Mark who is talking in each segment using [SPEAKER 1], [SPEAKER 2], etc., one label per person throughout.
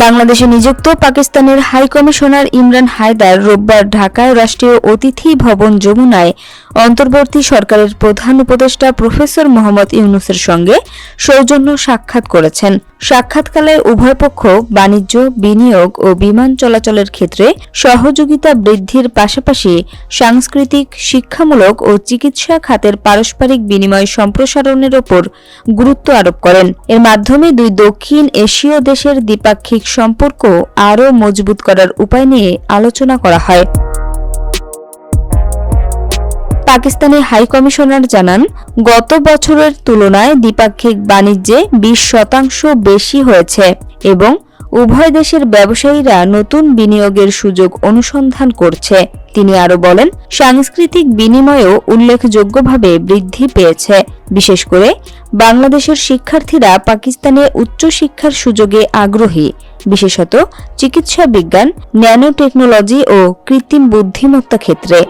[SPEAKER 1] বাংলাদেশে নিযুক্ত পাকিস্তানের হাই কমিশনার ইমরান হায়দার রোববার ঢাকায় রাষ্ট্রীয় অতিথি ভবন যমুনায় অন্তর্বর্তী সরকারের প্রধান উপদেষ্টা প্রফেসর মোহাম্মদ ইউনূসের সঙ্গে সৌজন্য সাক্ষাৎ করেছেন। সাক্ষাৎকালে উভয় পক্ষ বাণিজ্য, বিনিয়োগ ও বিমান চলাচলের ক্ষেত্রে সহযোগিতা বৃদ্ধির পাশাপাশি সাংস্কৃতিক, শিক্ষামূলক ও চিকিৎসা খাতের পারস্পরিক বিনিময় সম্প্রসারণের ওপর গুরুত্ব আরোপ করেন। এর মাধ্যমে দুই দক্ষিণ এশীয় দেশের দ্বিপাক্ষিক সম্পর্ক আরও মজবুত করার উপায় নিয়ে আলোচনা করা হয়। পাকিস্তানের হাই কমিশনার জানান, গত বছরের তুলনায় দ্বিপাক্ষিক বাণিজ্যে 20% বেশি হয়েছে এবং উভয় দেশের ব্যবসায়ীরা নতুন বিনিয়োগের সুযোগ অনুসন্ধান করছে। তিনি আরও বলেন, সাংস্কৃতিক বিনিময়ও উল্লেখযোগ্যভাবে বৃদ্ধি পেয়েছে। বিশেষ করে বাংলাদেশের শিক্ষার্থীরা পাকিস্তানে উচ্চশিক্ষার সুযোগে আগ্রহী, বিশেষত চিকিৎসা বিজ্ঞান, ন্যানো টেকনোলজি ও কৃত্রিম বুদ্ধিমত্তা ক্ষেত্রে।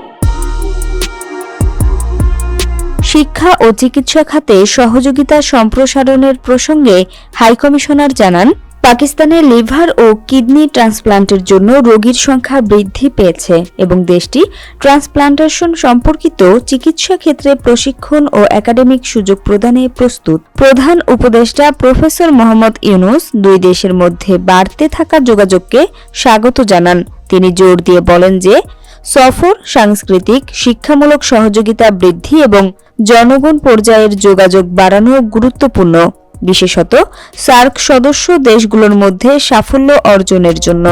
[SPEAKER 1] শিক্ষা ও চিকিৎসা খাতে সহযোগিতা সম্প্রসারণের প্রসঙ্গে হাইকমিশনার জানান, পাকিস্তানে লিভার ও কিডনি ট্রান্সপ্লান্টের জন্য রোগীর সংখ্যা বৃদ্ধি পেয়েছে এবং দেশটি ট্রান্সপ্লান্টেশন সম্পর্কিত চিকিৎসা ক্ষেত্রে প্রশিক্ষণ ও একাডেমিক সুযোগ প্রদানে প্রস্তুত। প্রধান উপদেষ্টা প্রফেসর মোহাম্মদ ইউনূস দুই দেশের মধ্যে বাড়তে থাকা যোগাযোগকে স্বাগত জানান। তিনি জোর দিয়ে বলেন যে, সফর, সাংস্কৃতিক, শিক্ষামূলক সহযোগিতা বৃদ্ধি এবং জনগণ পর্যায়ের যোগাযোগ বাড়ানো গুরুত্বপূর্ণ, বিশেষত সার্ক সদস্য দেশগুলোর মধ্যে সাফল্য অর্জনের জন্য।